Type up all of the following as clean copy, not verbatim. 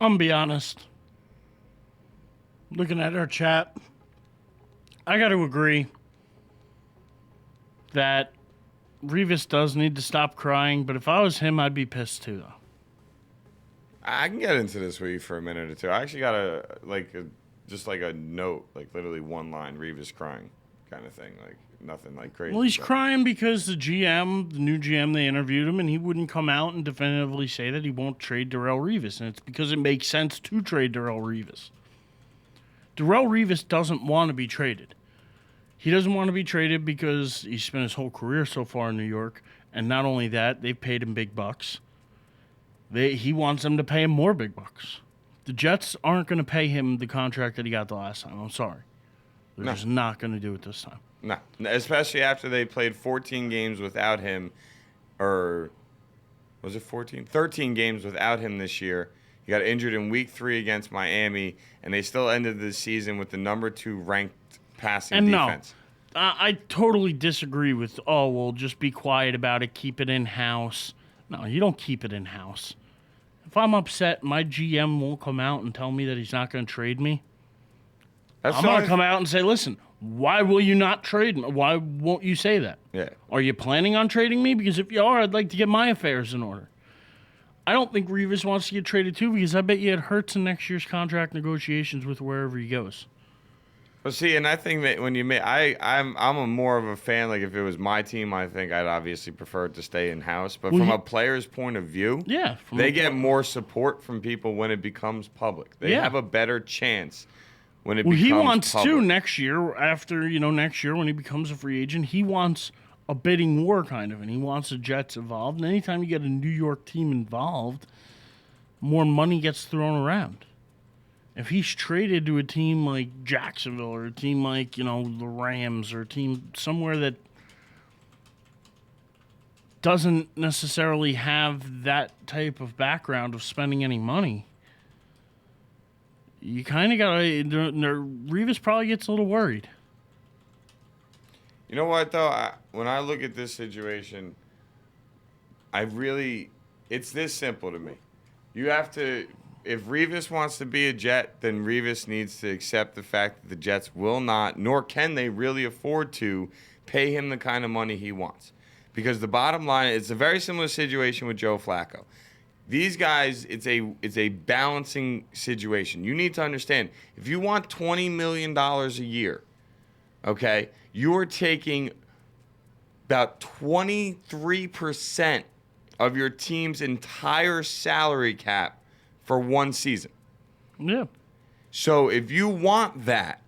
I'm gonna be honest. Looking at our chat, I got to agree that Revis does need to stop crying, but if I was him, I'd be pissed too, though. I can get into this with you for a minute or two. I actually got just like a note, like literally one line, Revis crying kind of thing. Like nothing like crazy. Well, he's but crying because the new GM, they interviewed him, and he wouldn't come out and definitively say that he won't trade Darrell Revis, and it's because it makes sense to trade Darrell Revis. Darrell Revis doesn't want to be traded. He doesn't want to be traded because he spent his whole career so far in New York, and not only that, they've paid him big bucks. He wants them to pay him more big bucks. The Jets aren't going to pay him the contract that he got the last time. I'm sorry. They're just not going to do it this time. No, especially after they played 14 games without him, or was it 14? 13 games without him this year. He got injured in Week 3 against Miami, and they still ended the season with the number 2 ranked passing defense. No, I totally disagree with, just be quiet about it, keep it in-house. No, you don't keep it in-house. If I'm upset, my GM won't come out and tell me that he's not going to trade me. I'm going to come out and say, listen, why will you not trade me? Why won't you say that? Yeah. Are you planning on trading me? Because if you are, I'd like to get my affairs in order. I don't think Revis wants to get traded too, because I bet you it hurts in next year's contract negotiations with wherever he goes. Well, see, and I think that when you make, I'm a more of a fan. Like if it was my team, I think I'd obviously prefer it to stay in house. But from a player's point of view, they get more support from people when it becomes public. They have a better chance when it becomes public. Well, he wants to next year. After next year when he becomes a free agent, he wants a bidding war kind of, and he wants the Jets involved. And anytime you get a New York team involved, more money gets thrown around. If he's traded to a team like Jacksonville or a team like, the Rams or a team somewhere that doesn't necessarily have that type of background of spending any money, you kind of got to... Revis probably gets a little worried. You know what, though? When I look at this situation, it's this simple to me. You have to... If Revis wants to be a Jet, then Revis needs to accept the fact that the Jets will not, nor can they really afford to, pay him the kind of money he wants. Because the bottom line, it's a very similar situation with Joe Flacco. These guys, it's a balancing situation. You need to understand, if you want $20 million a year, okay, you are taking about 23% of your team's entire salary cap for one season. Yeah. So if you want that,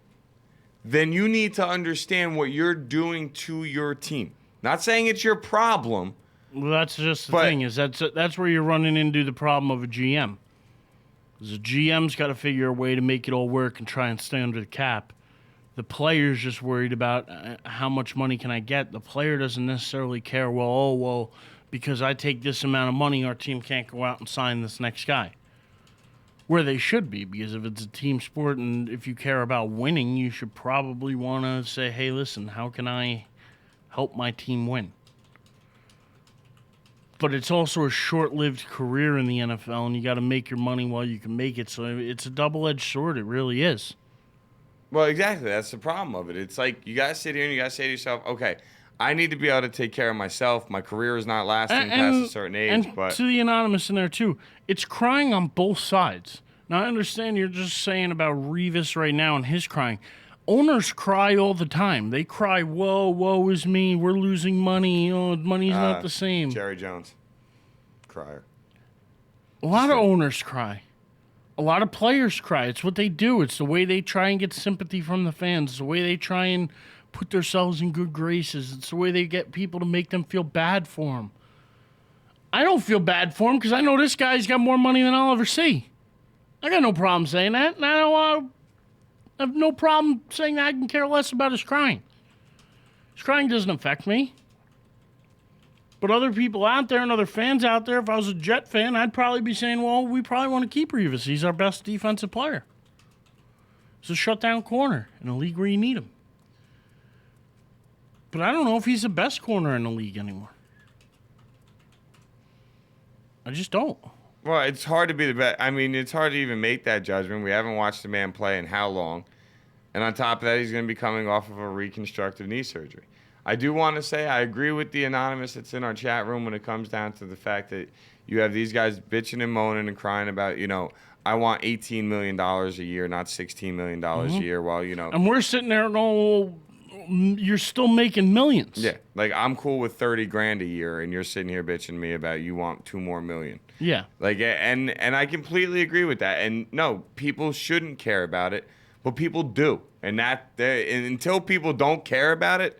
then you need to understand what you're doing to your team. Not saying it's your problem. Well, that's just the thing, is that's where you're running into the problem of a GM. Because the GM's got to figure a way to make it all work and try and stay under the cap. The player's just worried about how much money can I get. The player doesn't necessarily care, because I take this amount of money, our team can't go out and sign this next guy. Where they should be, because if it's a team sport and if you care about winning, you should probably want to say, hey, listen, how can I help my team win? But it's also a short-lived career in the NFL, and you got to make your money while you can make it. So it's a double-edged sword. It really is. Well, exactly. That's the problem of it. It's like you got to sit here and you got to say to yourself, okay, I need to be able to take care of myself. My career is not lasting past a certain age. But to the anonymous in there, too, it's crying on both sides. Now, I understand you're just saying about Revis right now and his crying. Owners cry all the time. They cry, woe is me. We're losing money. Oh, money's not the same. Jerry Jones, crier. A lot of owners cry. A lot of players cry. It's what they do. It's the way they try and get sympathy from the fans. It's the way they try and put themselves in good graces. It's the way they get people to make them feel bad for them. I don't feel bad for him because I know this guy's got more money than I'll ever see. I got no problem saying that. And I have no problem saying that I can care less about his crying. His crying doesn't affect me. But other people out there and other fans out there, if I was a Jet fan, I'd probably be saying, well, we probably want to keep Revis. He's our best defensive player. He's a shutdown corner in a league where you need him. But I don't know if he's the best corner in the league anymore. I just don't. Well, it's hard to be the best. I mean, it's hard to even make that judgment. We haven't watched the man play in how long. And on top of that, he's going to be coming off of a reconstructive knee surgery. I do want to say I agree with the anonymous that's in our chat room when it comes down to the fact that you have these guys bitching and moaning and crying about, I want $18 million a year, not $16 million a year. Well, And we're sitting there going, well, you're still making millions. Yeah. Like, I'm cool with $30,000 a year, and you're sitting here bitching to me about you want $2 more million. Yeah. Like, and I completely agree with that. And no, people shouldn't care about it, but people do. And until people don't care about it,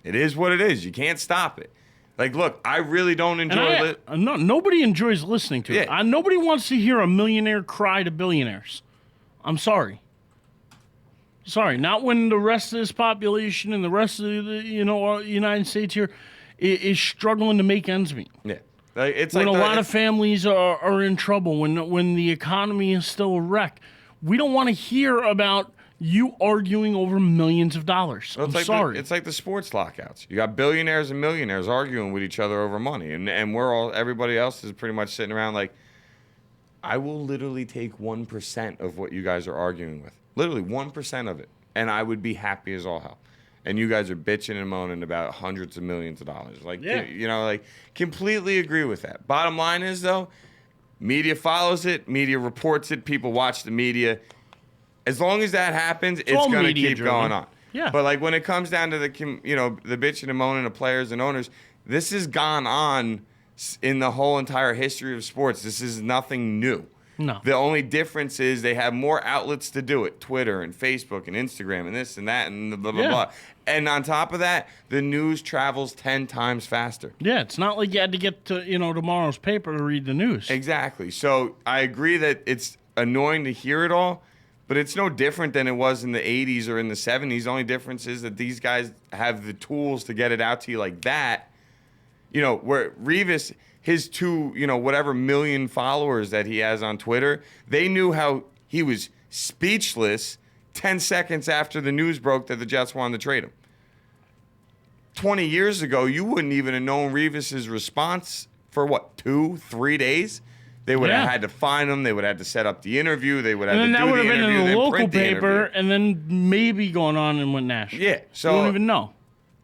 it is what it is. You can't stop it. Like, look, I really don't enjoy it. No, nobody enjoys listening to it. Nobody wants to hear a millionaire cry to billionaires. I'm sorry. Sorry, not when the rest of this population and the rest of the United States here is struggling to make ends meet. Yeah, it's when like a lot of families are in trouble. When the economy is still a wreck, we don't want to hear about you arguing over millions of dollars. Well, I'm sorry. It's like the sports lockouts. You got billionaires and millionaires arguing with each other over money, and everybody else is pretty much sitting around like, I will literally take 1% of what you guys are arguing with. Literally 1% of it, and I would be happy as all hell. And you guys are bitching and moaning about hundreds of millions of dollars. Like, completely agree with that. Bottom line is, though, media follows it, media reports it, people watch the media. As long as that happens, it's going to keep going on. Yeah. But like when it comes down to the bitching and moaning of players and owners, this has gone on in the whole entire history of sports. This is nothing new. No. The only difference is they have more outlets to do it. Twitter and Facebook and Instagram and this and that and blah, blah, blah. And on top of that, the news travels 10 times faster. Yeah, it's not like you had to get to, tomorrow's paper to read the news. Exactly. So I agree that it's annoying to hear it all, but it's no different than it was in the 80s or in the 70s. The only difference is that these guys have the tools to get it out to you like that. Where Revis, his 2, whatever million followers that he has on Twitter, they knew how he was speechless 10 seconds after the news broke that the Jets wanted to trade him. 20 years ago, you wouldn't even have known Revis's response for, 2-3 days? They would have had to find him. They would have had to set up the interview. They would have to do the interview. And then that would have been in the local paper, interview. and then maybe going on and went national. Yeah. So you don't even know.